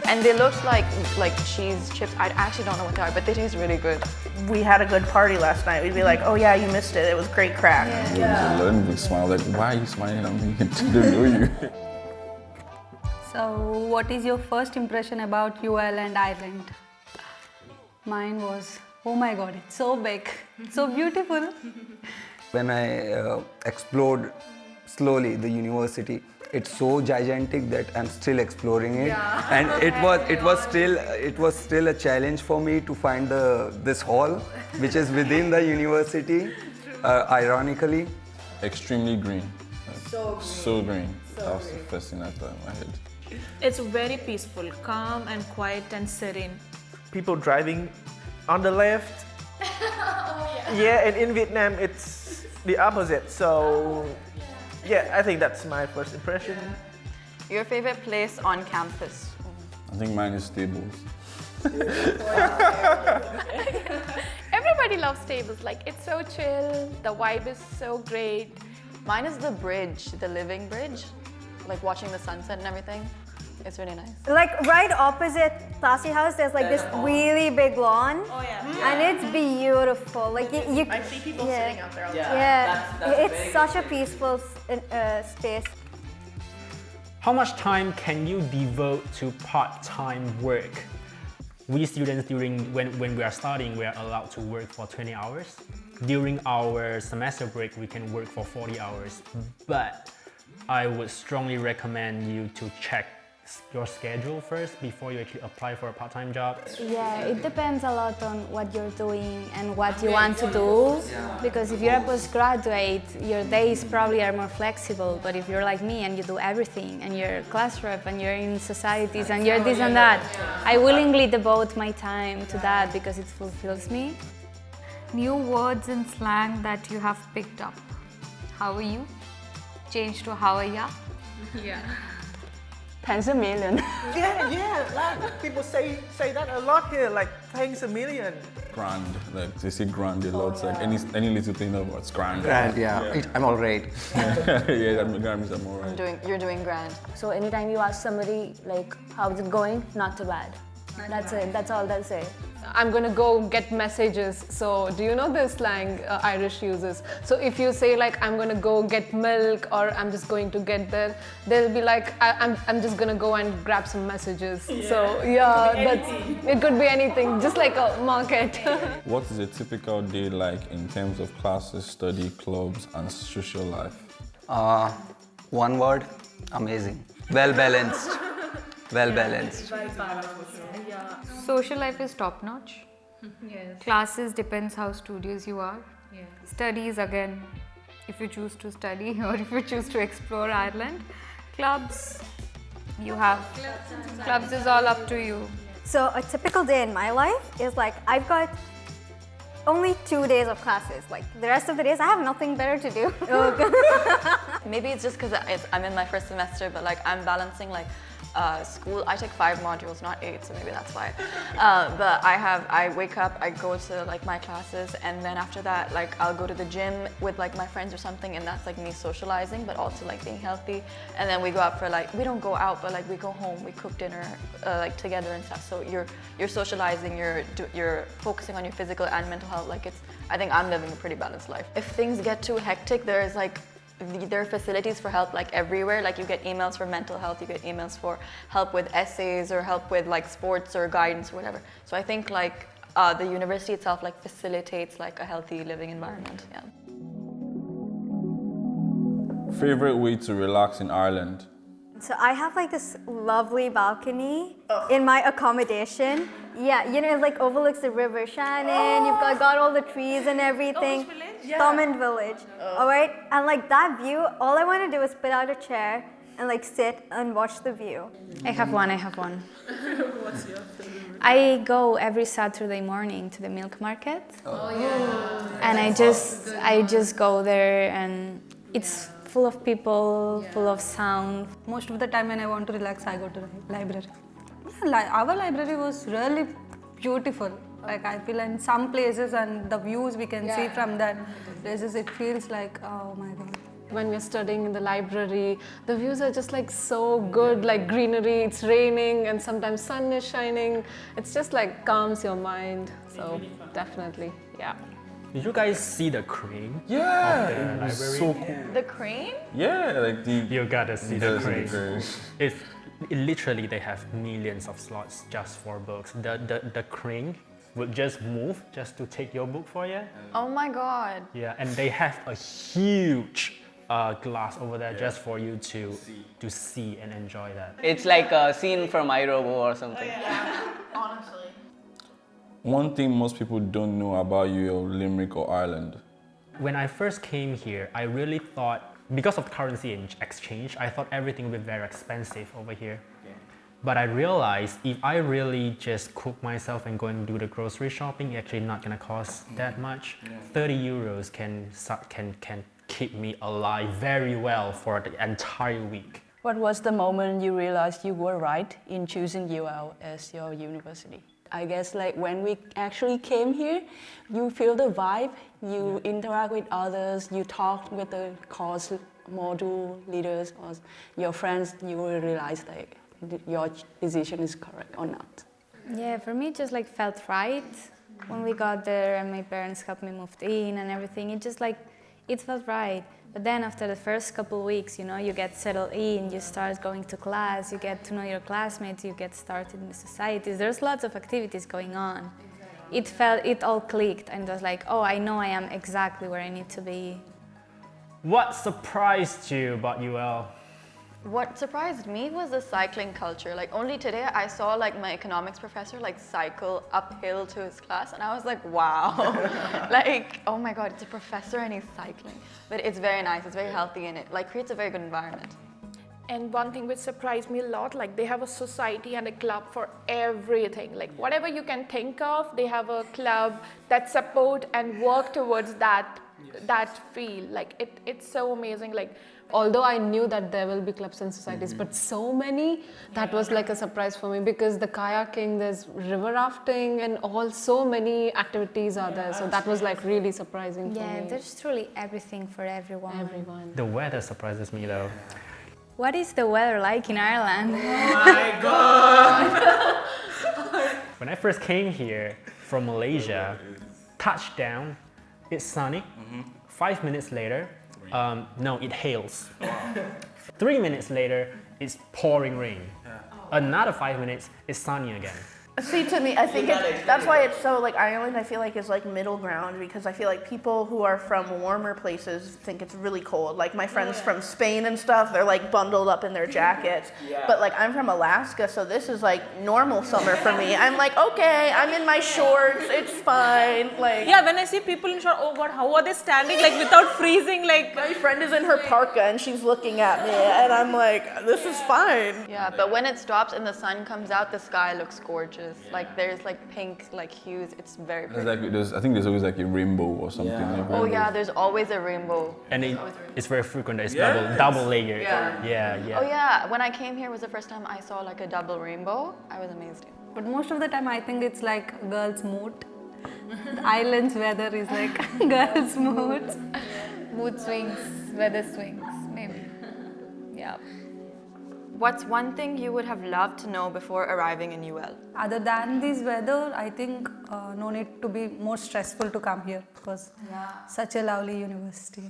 And they looked like cheese chips. I actually don't know what they are, but they taste really good. We had a good party last night. We'd be like, oh yeah, you missed it. It was great crack. We smile like, why are you smiling at me? I don't know you. So, what is your first impression about UL and Ireland? Mine was, oh my god, it's so big, it's so beautiful. When I explored slowly the university, it's so gigantic that I'm still exploring it, and it was still a challenge for me to find this hall, which is within the university. Ironically, Extremely green. So green. That was the first thing I thought in my head. It's very peaceful, calm and quiet and serene. People driving on the left. And in Vietnam it's the opposite. So yeah, I think that's my first impression. Your favorite place on campus? I think mine is stables. Everybody loves tables. Like, it's so chill. The vibe is so great. Mine is the bridge, the living bridge. Like watching the sunset and everything. It's really nice. Like right opposite Classy House, there's like this really big lawn. And it's beautiful. Like you I see people sitting out there all the time. It's such a peaceful space. How much time can you devote to part-time work? We students, when we are studying, we are allowed to work for 20 hours. During our semester break, we can work for 40 hours. But I would strongly recommend you to check your schedule first before you actually apply for a part-time job. Yeah, it depends a lot on what you're doing and what you want to do. Because if you're a postgraduate, your days probably are more flexible. But if you're like me and you do everything, and you're class rep and you're in societies and you're this and that, I willingly devote my time to that because it fulfills me. New words and slang that you have picked up. How are you? Change to how are ya? Thanks a million. Like people say that a lot here, like thanks a million. Grand, like they say grand a lot. Like any little thing about it's grand. I'm all right. That means I'm alright. You're doing grand. So anytime you ask somebody like, how's it going? Not too bad. That's it. That's all they'll say. I'm gonna go get messages. So do you know the slang Irish uses? So if you say like, I'm gonna go get milk, or I'm just going to get there, they'll be like, I'm just gonna go and grab some messages. So it could be anything, just like a market. What is a typical day like in terms of classes, study, clubs, and social life? One word, amazing. Well balanced. Well balanced. Social life is top notch. Classes depends how studious you are. Studies again, if you choose to study or if you choose to explore Ireland. Clubs, clubs is all up to you. So a typical day in my life is like I've got only 2 days of classes. Like the rest of the days I have nothing better to do. Maybe it's just because I'm in my first semester, but like I'm balancing like school. I take 5 modules, not 8, so maybe that's why. But I wake up, I go to like my classes, and then after that, like I'll go to the gym with like my friends or something, and that's like me socializing, but also like being healthy. And then we go out for like, we don't go out, but like we go home, we cook dinner like together and stuff. So you're socializing, you're focusing on your physical and mental health. Like I think I'm living a pretty balanced life. If things get too hectic, there are facilities for help like everywhere. Like you get emails for mental health, you get emails for help with essays or help with like sports or guidance or whatever. So I think like the university itself like facilitates like a healthy living environment. Favorite way to relax in Ireland? So I have like this lovely balcony in my accommodation. Yeah, you know, it like overlooks the River Shannon. You've got all the trees and everything. Thomond Village. All right, and like that view, all I want to do is put out a chair and like sit and watch the view. I have one. What's your favorite? I go every Saturday morning to the milk market. And I just go there, and it's full of people, full of sound. Most of the time when I want to relax, I go to the library. Our library was really beautiful. Like I feel in some places and the views we can see from that places, it feels like, oh my God. when we're studying in the library, the views are just like so good, like greenery, it's raining and sometimes sun is shining. It's just like calms your mind. So definitely, yeah. Did you guys see the crane? Yeah, of the it was library? so cool. The crane? Yeah, like the. You gotta see the crane. crane. It's literally they have millions of slots just for books. The crane would just move just to take your book for you. Oh my god. Yeah, and they have a huge glass over there just for you to see and enjoy that. It's like a scene from iRobo or something. Honestly. One thing most people don't know about UL Limerick or Ireland. When I first came here, I really thought, because of currency exchange, I thought everything would be very expensive over here. But I realized if I really just cook myself and go and do the grocery shopping, it's actually not gonna cost that much. 30 euros can keep me alive very well for the entire week. What was the moment you realized you were right in choosing UL as your university? I guess like when we actually came here, you feel the vibe, you interact with others, you talk with the course module leaders or your friends, you will realize like your decision is correct or not. Yeah, for me it just like felt right when we got there and my parents helped me move in and everything. It just like, it felt right. But then after the first couple weeks, you know, you get settled in, you start going to class, you get to know your classmates, you get started in the societies. There's lots of activities going on. It all clicked and it was like, oh, I know I am exactly where I need to be. What surprised you about UL? What surprised me was the cycling culture. Like only today I saw like my economics professor like cycle uphill to his class and I was like, wow. Like, oh my god, it's a professor and he's cycling. But it's very nice, it's very healthy and it like creates a very good environment. And one thing which surprised me a lot, like they have a society and a club for everything. Like whatever you can think of, they have a club that support and work towards that field. Like it's so amazing. Like although I knew that there will be clubs and societies, but so many, that was like a surprise for me because the kayaking, there's river rafting and so many activities are there. So that was like really surprising for me. Yeah, there's truly everything for everyone. The weather surprises me though. What is the weather like in Ireland? Oh my god! When I first came here from Malaysia, touchdown, it's sunny. 5 minutes later, no, it hails. 3 minutes later, it's pouring rain. Another 5 minutes, it's sunny again. See, to me, I think that's why it's so, like, Ireland, I feel like, is, like, middle ground, because I feel like people who are from warmer places think it's really cold. Like, my friends from Spain and stuff, they're, like, bundled up in their jackets. But, like, I'm from Alaska, so this is, like, normal summer for me. I'm like, okay, I'm in my shorts, it's fine. Like, yeah, when I see people in shorts, oh God, how are they standing, like, without freezing, like... My friend is in her parka, and she's looking at me, and I'm like, this is fine. Yeah, but when it stops and the sun comes out, the sky looks gorgeous. Like there's like pink like hues. It's very pretty. I think there's always like a rainbow or something. Yeah. Like Oh yeah, there's always a rainbow. And it's very frequent. It's double layered. Yeah. Oh yeah, when I came here was the first time I saw like a double rainbow. I was amazed. But most of the time I think it's like girls' mood. The island's weather is like girls' mood. Mood swings, weather swings, maybe. Yeah. What's one thing you would have loved to know before arriving in UL? Other than this weather, I think no need to be more stressful to come here because such a lovely university.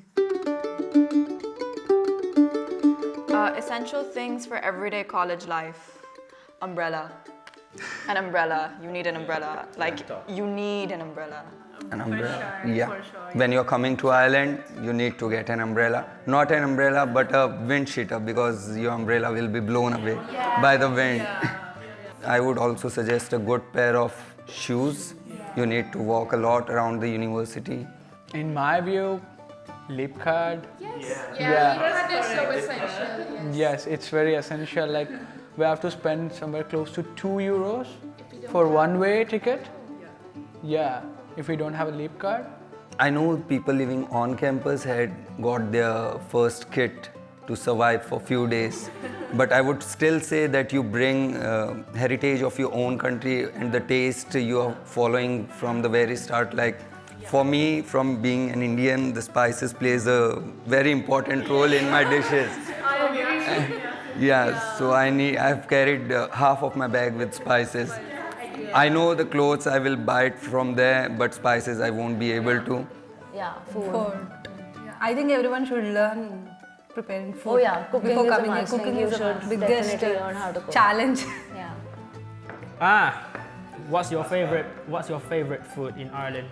Essential things for everyday college life. Umbrella. An umbrella. You need an umbrella. Like, you need an umbrella. An umbrella? Yeah. When you're coming to Ireland, you need to get an umbrella. Not an umbrella, but a wind cheater because your umbrella will be blown away by the wind. I would also suggest a good pair of shoes. You need to walk a lot around the university. In my view, lip card. Lip card is so essential. Yes, it's very essential. Like we have to spend somewhere close to €2 for one-way ticket. Yeah. If we don't have a leap card? I know people living on campus had got their first kit to survive for a few days. But I would still say that you bring heritage of your own country and the taste you are following from the very start, like For me, from being an Indian, the spices plays a very important role in my dishes. Yeah, so I've carried half of my bag with spices. I know the clothes I will buy it from there, but spices I won't be able to. Yeah, food. I think everyone should learn preparing food. Oh yeah, cooking before is coming a here. must. Cooking You is the should biggest definitely learn how to cook. challenge. Yeah. What's your favorite food in Ireland?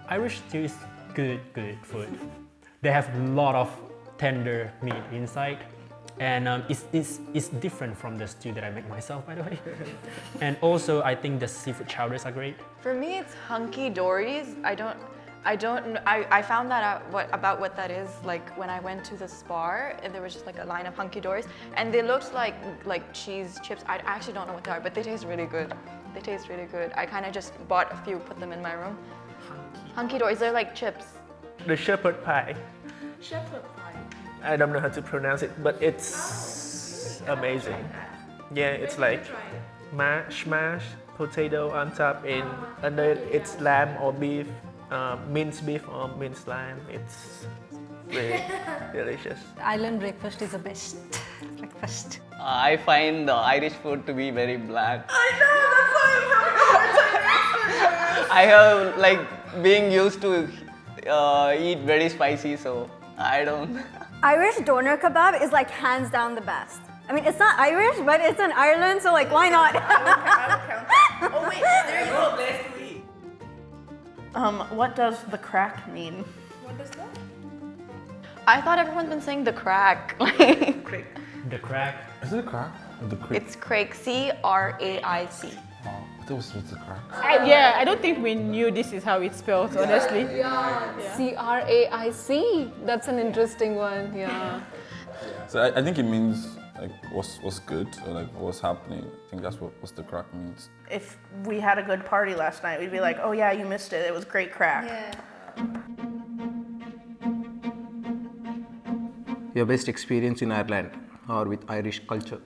Irish stew is good food. They have a lot of tender meat inside, and it's different from the stew that I make myself, by the way. And also, I think the seafood chowders are great. For me, it's hunky dories. I found that out about what that is like when I went to the Spar. And there was just like a line of hunky dories, and they looked like cheese chips. I actually don't know what they are, but they taste really good. They taste really good. I kind of just bought a few, put them in my room. Hunky dories, they're like chips. The shepherd pie. Shepherd pie. I don't know how to pronounce it, but it's amazing. Yeah, it's like mashed potato on top, and under it, it's lamb or beef, minced beef or minced lamb. It's really delicious. Island breakfast is the best breakfast. I find the Irish food to be very black. I know, that's why I'm having a hard time. I have like being used to eat very spicy, so I don't. Irish doner kebab is like hands down the best. I mean, it's not Irish, but it's in Ireland, so like, why not? I would count that. Oh wait, there you go. What does the craic mean? What does that? I thought everyone's been saying the craic. The craic. Is it a craic? Or the craic? It's craic, C-R-A-I-C. Oh, I thought it was the craic. Yeah, I don't think we knew this is how it's spelled, honestly. C-R-A-I-C. That's an interesting one. Yeah. So I think it means like what's good or like what's happening. I think that's what the craic means. If we had a good party last night, we'd be like, oh yeah, you missed it. It was great craic. Your best experience in Ireland or with Irish culture?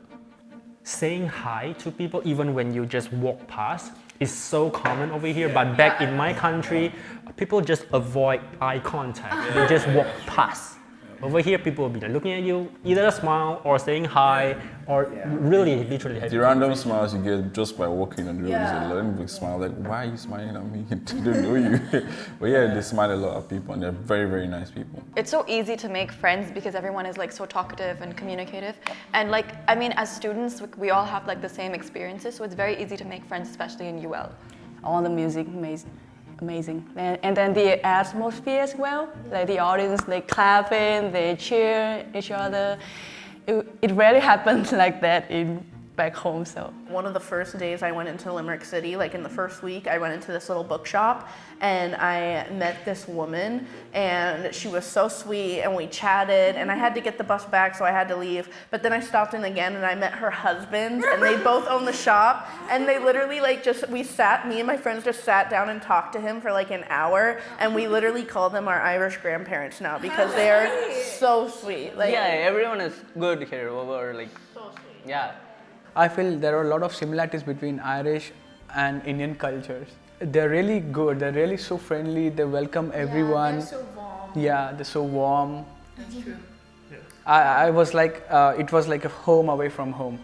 Saying hi to people even when you just walk past is so common over here, but back in my country, people just avoid eye contact. They just walk past. Over here, people will be looking at you, either a smile or saying hi, or really, literally. The random smiles you get just by walking on the road is a little big smile. Like, why are you smiling at me? I don't know you. But yeah, they smile a lot at people, and they're very, very nice people. It's so easy to make friends because everyone is like so talkative and communicative. And like, I mean, as students, we all have like the same experiences, so it's very easy to make friends, especially in UL. All the music, amazing. And then the atmosphere as well, like the audience, they clapping, they cheer each other. It rarely happens like that back home. So one of the first days I went into Limerick City, like in the first week, I went into this little bookshop and I met this woman and she was so sweet and we chatted and I had to get the bus back so I had to leave. But then I stopped in again and I met her husband and they both own the shop and they literally like me and my friends just sat down and talked to him for like an hour and we literally call them our Irish grandparents now because they're so sweet. Like, yeah, everyone is good here over like, so sweet. Yeah. I feel there are a lot of similarities between Irish and Indian cultures. They're really good. They're really so friendly. They welcome everyone. They're so warm. Yeah, they're so warm. That's true. I was like, it was like a home away from home.